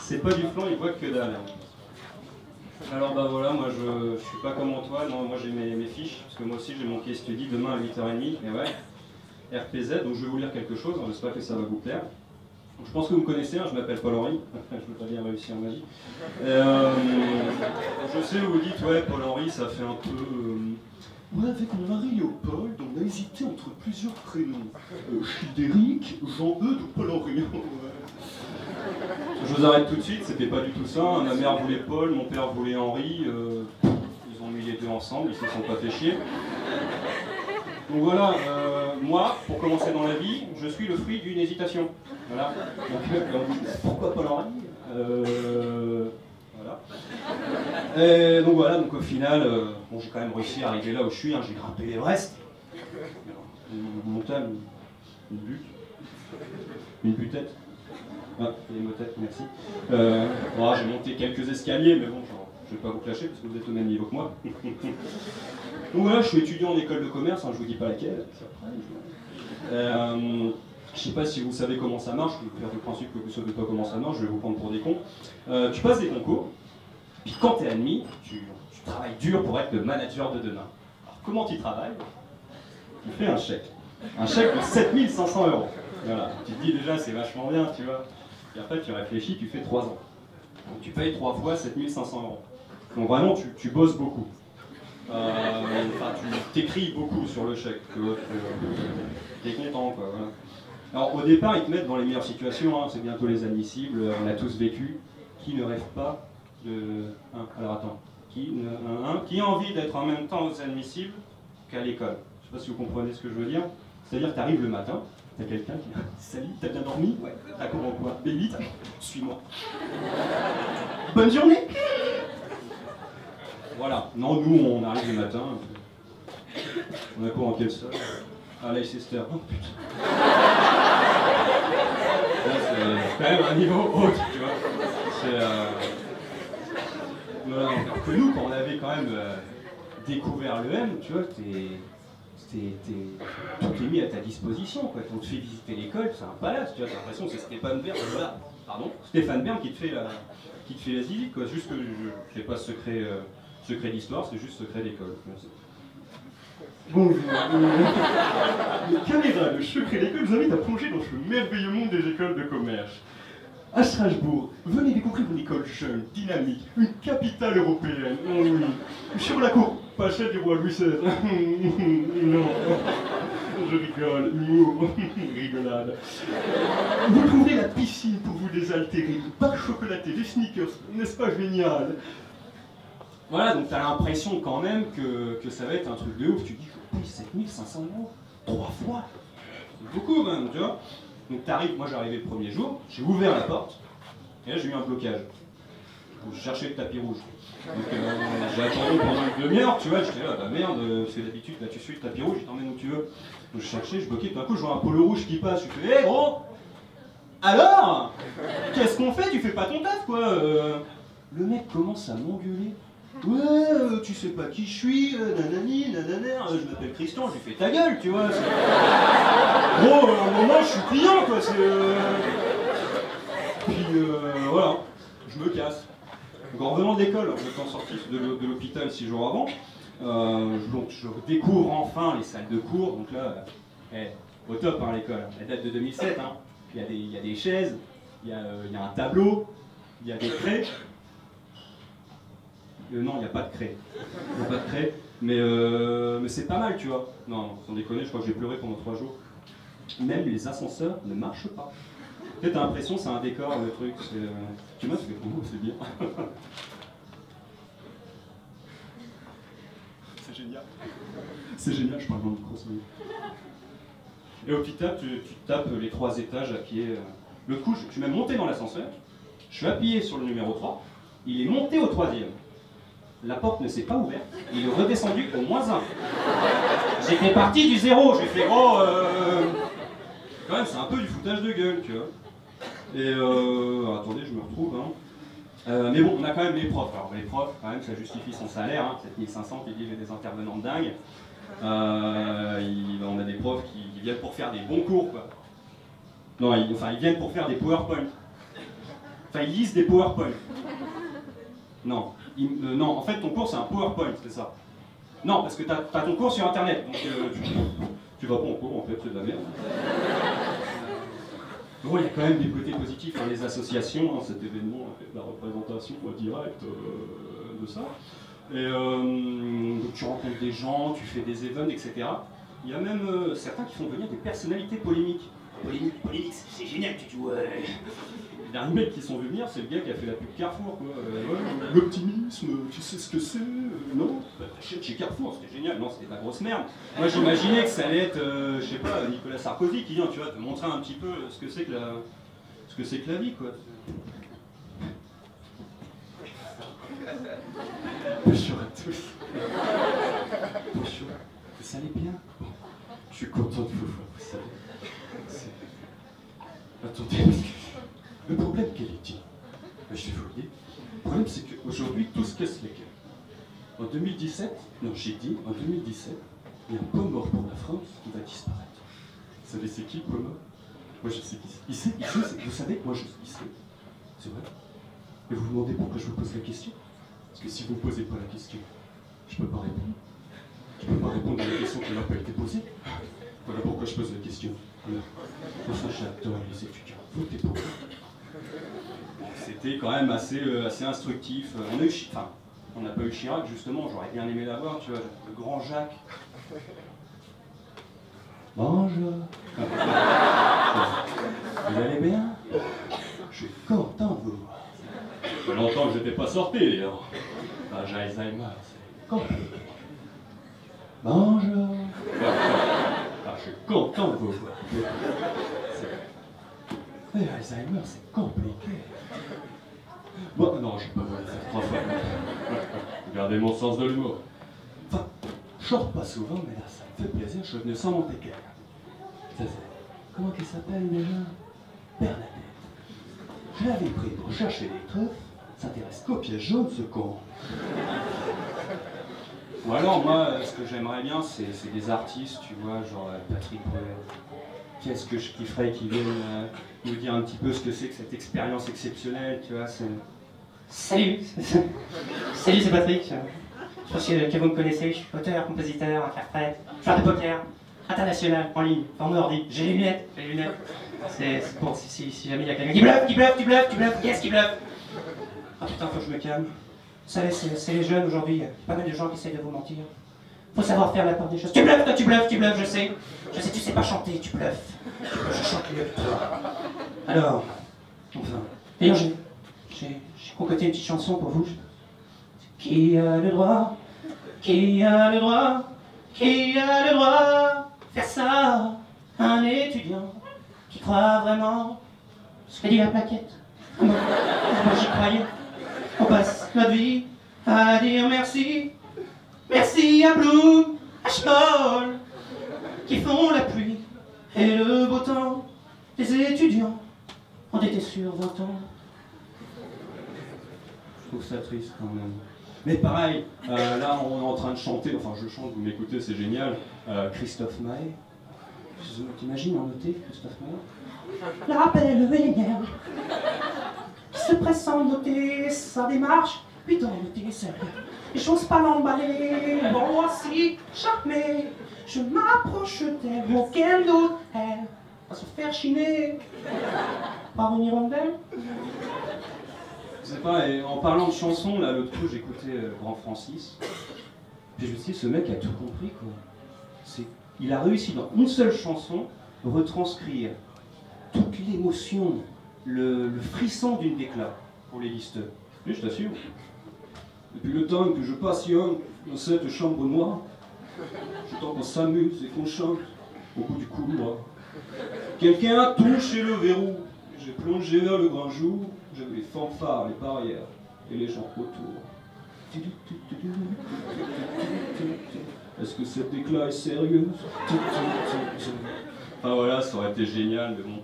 C'est pas du flan, il voit que dalle. Alors bah voilà, moi je suis pas comme Antoine, non, moi j'ai mes fiches, parce que moi aussi j'ai mon case study demain à 8h30, et ouais, RPZ, donc je vais vous lire quelque chose, j'espère que ça va vous plaire. Je pense que vous me connaissez, hein, je m'appelle Paul-Henri, je ne veux pas bien réussir ma vie. Je sais, vous dites, ouais, Paul-Henri, ça fait un peu... Ouais, avec mon mari Léopold, on a hésité entre plusieurs prénoms. Childéric, Jean-Eudes ou Paul-Henri. Je vous arrête tout de suite, c'était pas du tout ça. Ma mère voulait Paul, mon père voulait Henri. Ils ont mis les deux ensemble, ils se sont pas fait chier. Donc voilà, moi, pour commencer dans la vie, je suis le fruit d'une hésitation. Voilà. Donc, pourquoi Paul-Henri voilà. Et donc voilà, donc au final, bon, j'ai quand même réussi à arriver là où je suis, hein, j'ai grimpé l'Everest. Une montagne, une butte, une butette. Ah, il y a une motette, merci. Bon, j'ai monté quelques escaliers, mais bon, genre, je vais pas vous clasher parce que vous êtes au même niveau que moi. Donc voilà, je suis étudiant en école de commerce, hein, je vous dis pas laquelle. Je sais pas si vous savez comment ça marche, je vais faire le principe que vous savez pas comment ça marche, je vais vous prendre pour des cons. Tu passes des concours, puis quand t'es admis, tu travailles dur pour être le manager de demain. Alors comment tu travailles? Tu fais un chèque. Un chèque de 7500 €. Voilà, tu te dis déjà c'est vachement bien, tu vois. Et après tu réfléchis, tu fais 3 ans. Donc tu payes 3 fois 7500 €. Donc vraiment tu bosses beaucoup. Enfin tu t'écris beaucoup sur le chèque. T'es content quoi. Voilà. Alors au départ ils te mettent dans les meilleures situations, hein, c'est bientôt les admissibles, on a tous vécu. Qui ne rêve pas de... alors attends. Qui a envie d'être en même temps aux admissibles qu'à l'école? Je sais pas si vous comprenez ce que je veux dire. C'est-à-dire que tu arrives le matin, t'as quelqu'un qui dit « Salut, t'as bien dormi? Ouais. T'as comment quoi? Baby, suis-moi. Bonne journée !» Voilà. Non, nous, on arrive le matin. On a quoi en quel sol? Ah, Leicester. Oh putain. C'est quand même un niveau haut, tu vois. C'est... Alors que nous, quand on avait quand même découvert le M, tu vois, tout est mis à ta disposition, quoi. On te fait visiter l'école, c'est un palace, tu vois, t'as l'impression que c'est Stéphane Bern, voilà, pardon, Stéphane Bern qui te fait la visite, quoi. Juste que je sais pas secret d'histoire, c'est juste secret d'école. Bonjour. Le caméra de secret d'école vous invite à plonger dans ce merveilleux monde des écoles de commerce. À Strasbourg, venez découvrir une école jeune, dynamique, une capitale européenne. Oh oui. Sur la cour, pas celle du roi Louis XVI. Non, je rigole, humour, rigolade. Vous trouverez la piscine pour vous désaltérer, le bar chocolaté, des sneakers, n'est-ce pas génial? Voilà, donc t'as l'impression quand même que ça va être un truc de ouf. Tu te dis, je paye 7500 €, 3 fois. C'est beaucoup quand même, tu vois. Donc t'arrives, moi j'arrivais le premier jour, j'ai ouvert la porte, et là j'ai eu un blocage. Je cherchais le tapis rouge. Donc j'ai attendu pendant une demi-heure, tu vois, j'étais là, bah merde, c'est d'habitude, là tu suis le tapis rouge, il t'emmène où tu veux. Donc je cherchais, je bloquais, tout d'un coup je vois un polo rouge qui passe, je fais, hé gros, alors qu'est-ce qu'on fait? Tu fais pas ton taf quoi. Le mec commence à m'engueuler. Ouais, tu sais pas qui je suis, nanani, nanana, je m'appelle Christian, j'ai fait ta gueule, tu vois. Gros, à un moment, je suis client, quoi, c'est... Puis, voilà, je me casse. Donc, en revenant de l'école, en étant sorti de l'hôpital 6 jours avant, donc je découvre enfin les salles de cours, donc là, au top, hein, l'école. Elle date de 2007, hein. Il y a des chaises, il y a un tableau, il y a des craies. Non, il n'y a pas de craie. Il n'y a pas de craie, mais c'est pas mal, tu vois. Non, sans déconner, je crois que j'ai pleuré pendant 3 jours. Même les ascenseurs ne marchent pas. Tu sais, t'as l'impression c'est un décor, le truc. Tu vois, c'est bien. C'est génial. C'est génial, je parle dans le micro, c'est bien. Et au hôpital, tu tapes les 3 étages à pied. L'autre coup, je suis même monté dans l'ascenseur. Je suis appuyé sur le numéro 3. Il est monté au 3e. La porte ne s'est pas ouverte, il est redescendu au -1. J'étais parti du 0, j'ai fait oh quand même c'est un peu du foutage de gueule, tu vois. Et attendez, je me retrouve, hein. Mais bon, on a quand même les profs. Alors les profs, quand même, ça justifie son salaire, hein, 7500, qui dit j'ai des intervenants de dingue. On a des profs qui viennent pour faire des bons cours, quoi. Non, ils viennent pour faire des PowerPoint. Enfin, ils lisent des PowerPoint. Non, non, en fait, ton cours, c'est un PowerPoint, c'est ça. Non, parce que t'as ton cours sur Internet, donc tu vas pas en cours, en fait, c'est de la merde. Bon, il y a quand même des côtés positifs, hein, les associations, hein, cet événement a fait de la représentation directe de ça. Et donc tu rencontres des gens, tu fais des events, etc. Il y a même certains qui font venir des personnalités polémiques. Polémique, c'est génial, tu dis ouais. Les derniers mecs qui sont venus venir, c'est le gars qui a fait la pub Carrefour, quoi. Ouais, l'optimisme, tu sais ce que c'est non, bah, t'achètes chez Carrefour, c'était génial. Non, c'était de la grosse merde. Moi, j'imaginais que ça allait être, je sais pas, Nicolas Sarkozy qui vient, tu vois, te montrer un petit peu ce que c'est que la vie, quoi. Bonjour à tous. Bonjour. Vous allez bien? Bon, je suis content de vous voir, vous savez. Attendez, le problème quel est-il? Je vais vous le dire. Le problème c'est qu'aujourd'hui tout se casse les gueules. En 2017, non j'ai dit, en 2017, il y a un point mort pour la France qui va disparaître. Vous savez c'est qui le point mort? Moi je sais qui c'est. Vous savez, moi je sais qui c'est. C'est vrai. Et vous vous demandez pourquoi je vous pose la question? Parce que si vous ne me posez pas la question, je peux pas répondre. Je peux pas répondre à la question qui m'a pas été posée. Voilà pourquoi je pose la question. Pour ça, j'adore les étudiants. Votez pour eux. C'était quand même assez instructif. On n'a pas eu Chirac, justement. J'aurais bien aimé l'avoir, tu vois. Le grand Jacques. Bonjour. Vous allez bien? Je suis content de vous voir. Ça fait longtemps que je n'étais pas sorti, d'ailleurs. J'ai Alzheimer, c'est compliqué. Bonjour. Je suis content de vous voir. Mais Alzheimer, c'est compliqué. Bon, non, je ne vais pas vous le faire 3 fois. Regardez mon sens de l'humour. Enfin, je sors pas souvent, mais là, ça me fait plaisir, je suis venu sans monter quelqu'un. Comment qu'il s'appelle déjà? Bernadette. Je l'avais pris pour chercher des trucs, s'intéresse qu'aux pièces jaunes, ce con. Ou alors, moi, ce que j'aimerais bien, c'est des artistes, tu vois, genre Patrick Bruel. Qu'est-ce que je kifferais qu'ils viennent nous dire un petit peu ce que c'est que cette expérience exceptionnelle, tu vois. Salut. Salut, c'est Patrick. Je pense que vous me connaissez, je suis auteur, compositeur, interprète, joueur de poker, international, en ligne, forme ordi. J'ai les lunettes. C'est pour si jamais il y a quelqu'un qui bluffe, yes, qui bluffe. Ah putain, faut que je me calme. Vous savez, c'est les jeunes aujourd'hui, pas mal de gens qui essayent de vous mentir. Faut savoir faire la part des choses. Tu bluffes, toi, tu bluffes, je sais. Je sais, tu sais pas chanter, tu bluffes. Je chante mieux que toi. Alors, enfin. D'ailleurs, j'ai concocté une petite chanson pour vous. Qui a le droit faire ça? Un étudiant qui croit vraiment ce qu'a dit la plaquette. Moi, j'y croyais. On passe notre vie à dire merci. Merci à Bloom, à Schmoll, qui font la pluie et le beau temps. Les étudiants ont été sur 20 ans. Je trouve ça triste quand même. Mais pareil, là on est en train de chanter, enfin je chante, vous m'écoutez, c'est génial. Christophe Maé. T'imagines en noter Christophe Maé? La belle vénère qui se presse en noter sa démarche, puis d'en noter celle. Et j'ose pas l'emballer, bon voici, jamais je m'approche d'elle, auquel d'autre elle va se faire chiner par une hirondelle. Je sais pas, et en parlant de chansons, là l'autre coup j'écoutais Grand Francis, puis je me suis dit, ce mec a tout compris quoi. Il a réussi dans une seule chanson retranscrire toute l'émotion, le frisson d'une déclare pour les listeurs. Oui, je t'assure. Depuis le temps que je passionne dans cette chambre noire, je temps qu'on s'amuse et qu'on chante au bout du couloir. Quelqu'un a touché le verrou, j'ai plongé vers le grand jour, j'avais les fanfares, les barrières et les gens autour. Est-ce que cette déclat est sérieuse? Enfin voilà, ça aurait été génial, mais bon.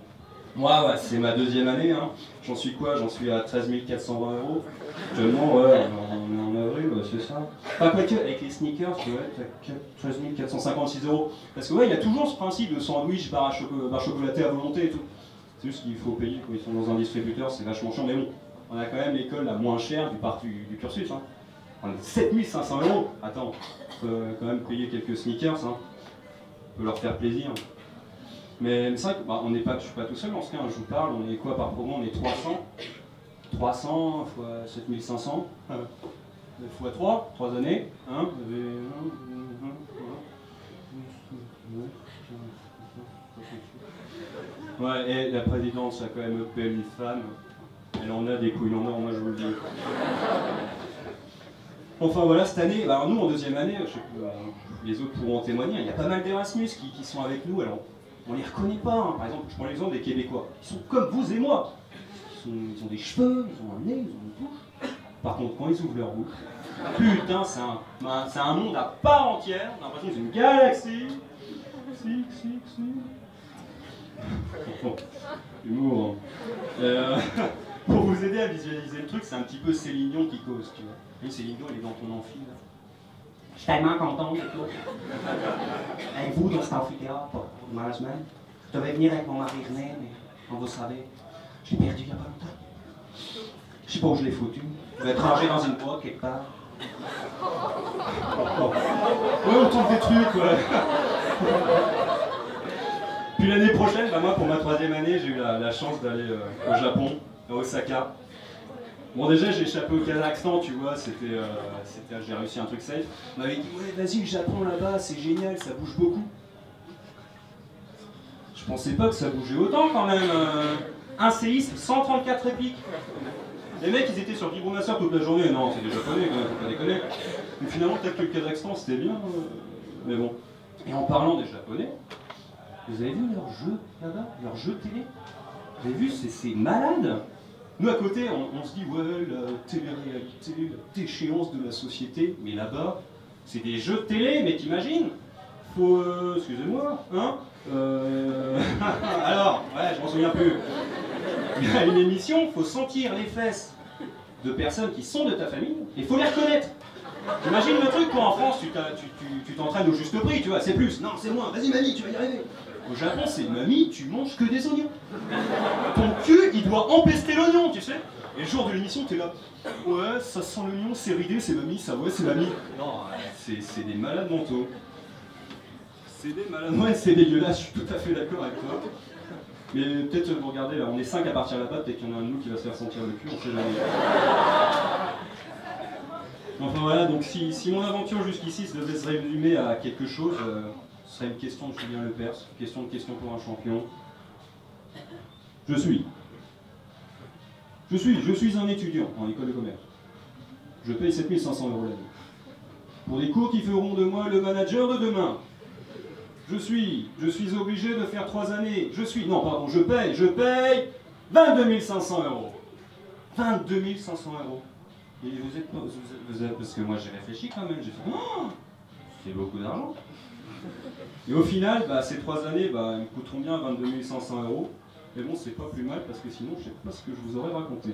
Moi, ouais, c'est ma 2e année, hein. J'en suis quoi? J'en suis à 13 420 €. Actuellement, ouais, on est en avril, c'est ça. Pas quoi que, avec les sneakers, tu vois, t'as 13 456 €. Parce que ouais, il y a toujours ce principe de sandwich, barre chocolaté à volonté et tout. C'est juste qu'il faut payer quand ils sont dans un distributeur, c'est vachement chiant. Mais bon, on a quand même l'école la moins chère du cursus. Hein. On a 7500 €. Attends, on peut quand même payer quelques sneakers. Hein. On peut leur faire plaisir. Mais c'est vrai que je ne suis pas tout seul dans ce cas. Je vous parle, on est quoi par promo? On est 300. 300 fois 7500. Fois 3 années. Hein. Ouais, et la présidente, ça a quand même appelé une femme. Elle en a des couilles en or, moi je vous le dis. Enfin voilà, cette année, alors nous en deuxième année, je sais pas, les autres pourront en témoigner, il y a pas mal d'Erasmus qui sont avec nous, alors on les reconnaît pas. Hein. Par exemple, je prends l'exemple des Québécois, ils sont comme vous et moi. Ils ont des cheveux, ils ont un nez, ils ont une bouche. Par contre, quand ils ouvrent leur bouche, putain, c'est un monde à part entière, on a l'impression que c'est une galaxie. Si. Bon, humour. Hein. Pour vous aider à visualiser le truc, c'est un petit peu Céline Dion qui cause, tu vois. Oui, Céline Dion, elle est dans ton amphi, là. Je suis tellement contente d'être là. Avec vous dans cet amphithéâtre, pour le management. Je devais venir avec mon mari René, mais comme vous savez, je l'ai perdu il n'y a pas longtemps. Je sais pas où je l'ai foutu. Je vais être rangé dans une boîte quelque part. Ouais, on tente des trucs, ouais. Puis l'année prochaine, moi pour ma 3e année, j'ai eu la chance d'aller au Japon, à Osaka. Bon déjà j'ai échappé au Kazakhstan, tu vois, j'ai réussi un truc safe. On m'avait dit ouais vas-y le Japon là-bas, c'est génial, ça bouge beaucoup. Je pensais pas que ça bougeait autant quand même. Un séisme, 134 répliques. Les mecs ils étaient sur Vibromasseur toute la journée, non c'est des japonais quand même, faut pas déconner. Mais finalement peut-être que le Kazakhstan c'était bien, mais bon. Et en parlant des japonais, vous avez vu leurs jeux là-bas, leurs jeux télé? Vous avez vu, c'est malade. Nous à côté, on se dit ouais, la télé-réalité, la déchéance de la société, mais là-bas, c'est des jeux de télé, mais t'imagines? Faut, excusez-moi, hein? Alors, ouais, je m'en souviens plus. Il y a une émission, faut sentir les fesses de personnes qui sont de ta famille, et faut les reconnaître. T'imagines le truc, toi en France, tu t'entraînes au juste prix, tu vois, c'est plus, non, c'est moins, vas-y mamie, tu vas y arriver. Au Japon, c'est mamie, tu manges que des oignons. Ton cul, il doit empester l'oignon, tu sais. Et le jour de l'émission, t'es là. Ouais, ça sent l'oignon, c'est ridé, c'est mamie, ça, ouais, c'est mamie. Non, c'est des malades mentaux. C'est des malades. Ouais, c'est dégueulasse, je suis tout à fait d'accord avec toi. Mais peut-être vous regardez, là, on est 5 à partir là-bas, peut-être qu'il y en a un de nous qui va se faire sentir le cul, on sait jamais. Enfin voilà, donc si mon aventure jusqu'ici se devait se résumer à quelque chose, ce serait une question de Julien Lepers, une question pour un champion. Je suis un étudiant en école de commerce. Je paye 7500 € l'année. Pour des cours qui feront de moi le manager de demain. Je suis obligé de faire 3 années. Je paye 22 500 €. 22 500 €. Et vous êtes, parce que moi j'ai réfléchi quand même, j'ai fait oh, c'est beaucoup d'argent. Et au final, ces 3 années, ils me coûteront bien 22 500 €. Mais bon, c'est pas plus mal parce que sinon, je sais pas ce que je vous aurais raconté.